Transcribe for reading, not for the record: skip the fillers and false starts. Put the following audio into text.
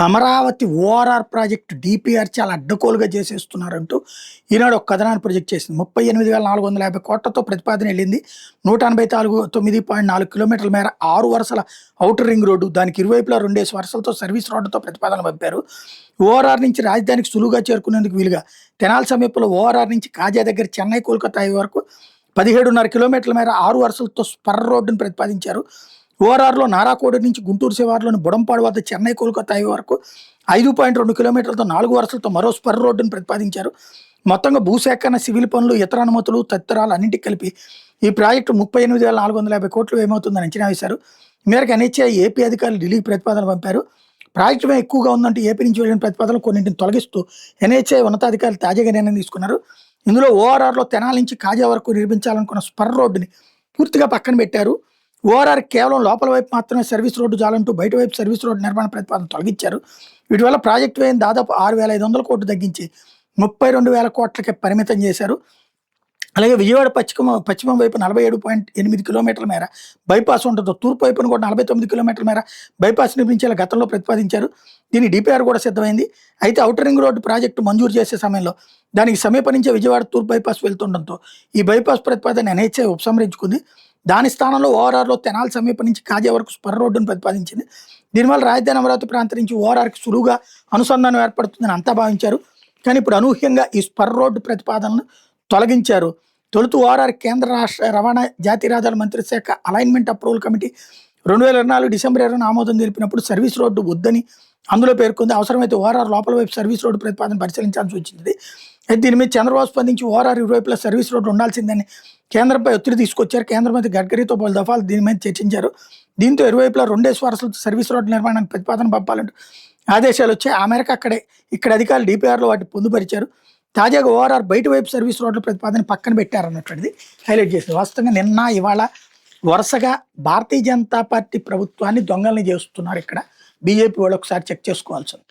Amaravati ORR project DPR చాలా అడ్డగోలుగా చేసేస్తున్నారంటూ ఈనాడు ఒక కథనాన్ని ప్రొజెక్ట్ చేసింది. 38,450 కోట్లతో ప్రతిపాదన వెళ్ళింది. 184 కిలోమీటర్ల మేర 6 వరుసల ఔటర్ రింగ్ రోడ్డు, దానికి ఇరువైపులా 2 వరుసలతో సర్వీస్ రోడ్డుతో ప్రతిపాదన పంపారు. ఓఆర్ఆర్ నుంచి రాజధానికి సులువుగా చేరుకునేందుకు వీలుగా తెనాలి సమీపంలో ఓఆర్ఆర్ నుంచి కాజా దగ్గర చెన్నై కోల్కతా వరకు 17.5 కిలోమీటర్ల మేర 6 వరుసలతో స్పర్ రోడ్డును ప్రతిపాదించారు. ఓఆర్ఆర్లో నారాకోడి నుంచి గుంటూరు శివార్లోని బుడంపాడు వద్ద చెన్నై కోల్కతా వరకు 5.2 కిలోమీటర్లతో 4 వరుసలతో మరో స్పర్ రోడ్డును ప్రతిపాదించారు. మొత్తంగా భూసేకరణ, సివిల్ పనులు, ఇతర అనుమతులు తదితరాలు అన్నింటికి కలిపి ఈ ప్రాజెక్టు 38,450 కోట్లు ఏమవుతుందని అంచనా వేశారు. ఈ మేరకు ఎన్హెచ్ఐ ఏపీ అధికారులు ఢిల్లీకి ప్రతిపాదన పంపారు. ప్రాజెక్టు ఎక్కువగా ఉందంటే ఏపీ నుంచి వెళ్ళిన ప్రతిపాదనలు కొన్నింటిని తొలగిస్తూ ఎన్హెచ్ఐ ఉన్నతాధికారులు తాజాగా నిర్ణయం తీసుకున్నారు. ఇందులో ఓఆర్ఆర్లో తెనాలి నుంచి కాజా వరకు నిర్మించాలనుకున్న స్పర్ రోడ్డుని పూర్తిగా పక్కన పెట్టారు. ఓఆర్ఆర్ కేవలం లోపల వైపు మాత్రమే సర్వీస్ రోడ్డు చాలంటూ బయట వైపు సర్వీస్ రోడ్డు నిర్మాణ ప్రతిపాదన తొలగించారు. వీటి వల్ల ప్రాజెక్టు వ్యయం దాదాపు 6,500 కోట్లు తగ్గించి 32,000 కోట్లకే పరిమితం చేశారు. అలాగే విజయవాడ పశ్చిమం వైపు 47.8 కిలోమీటర్ల మేర బైపాస్ ఉండడంతో తూర్పు వైపున కూడా 49 కిలోమీటర్ల మేర బైపాస్ నిర్మించేలా గతంలో ప్రతిపాదించారు. దీని డిపిఆర్ కూడా సిద్ధమైంది. అయితే ఔటర్ రింగ్ రోడ్డు ప్రాజెక్టు మంజూరు చేసే సమయంలో దానికి సమీప నుంచే విజయవాడ తూర్పు బైపాస్ వెళ్తుండడంతో ఈ బైపాస్ ప్రతిపాదన ఎన్హెచ్ఐ ఉపసంహరించుకుంది. దాని స్థానంలో ఓఆర్ఆర్లో తెనాలి సమీపం నుంచి కాజా వరకు స్పర్ రోడ్డును ప్రతిపాదించింది. దీనివల్ల రాజధాని అమరావతి ప్రాంతం నుంచి ఓఆర్ఆర్కి సులువుగా అనుసంధానం ఏర్పడుతుందని అంతా భావించారు. కానీ ఇప్పుడు అనూహ్యంగా ఈ స్పర్ రోడ్డు ప్రతిపాదనను తొలగించారు. తొలుత ఓఆర్ఆర్ కేంద్ర రాష్ట్ర రవాణా జాతీయ రహదారుల మంత్రిత్వ శాఖ అలైన్మెంట్ అప్రూవల్ కమిటీ 2024 డిసెంబర్ 20 ఆమోదం తెలిపినప్పుడు సర్వీస్ రోడ్డు వద్దని అందులో పేర్కొంది. అవసరమైతే ఓఆర్ఆర్ లోపల వైపు సర్వీస్ రోడ్డు ప్రతిపాదన పరిశీలించాలని సూచించింది. అయితే దీని మీద చంద్రబాబు స్పందించి ఓఆర్ఆర్ ఇరువైపులా సర్వీస్ రోడ్డు ఉండాల్సిందని కేంద్రంపై ఒత్తిడి తీసుకొచ్చారు. కేంద్ర మంత్రి గడ్కరీతో పలు దఫాలు దీని మీద చర్చించారు. దీంతో ఇరువైపులా 2 వరుసలతో సర్వీస్ రోడ్డు నిర్మాణానికి ప్రతిపాదన పంపాలంటూ ఆదేశాలు వచ్చాయి. ఆ మేరకు ఇక్కడ అధికారులు డిపిఆర్లో వాటిని పొందుపరిచారు. తాజాగా ఓఆర్ఆర్ బయట వైపు సర్వీస్ రోడ్ల ప్రతిపాదన పక్కన పెట్టారన్నటువంటిది హైలైట్ చేసింది. వాస్తవంగా నిన్న ఇవాళ వరుసగా భారతీయ జనతా పార్టీ ప్రభుత్వాన్ని దొంగల్ని చేస్తున్నారు. ఇక్కడ బీజేపీ వాళ్ళు ఒకసారి చెక్ చేసుకోవాల్సింది.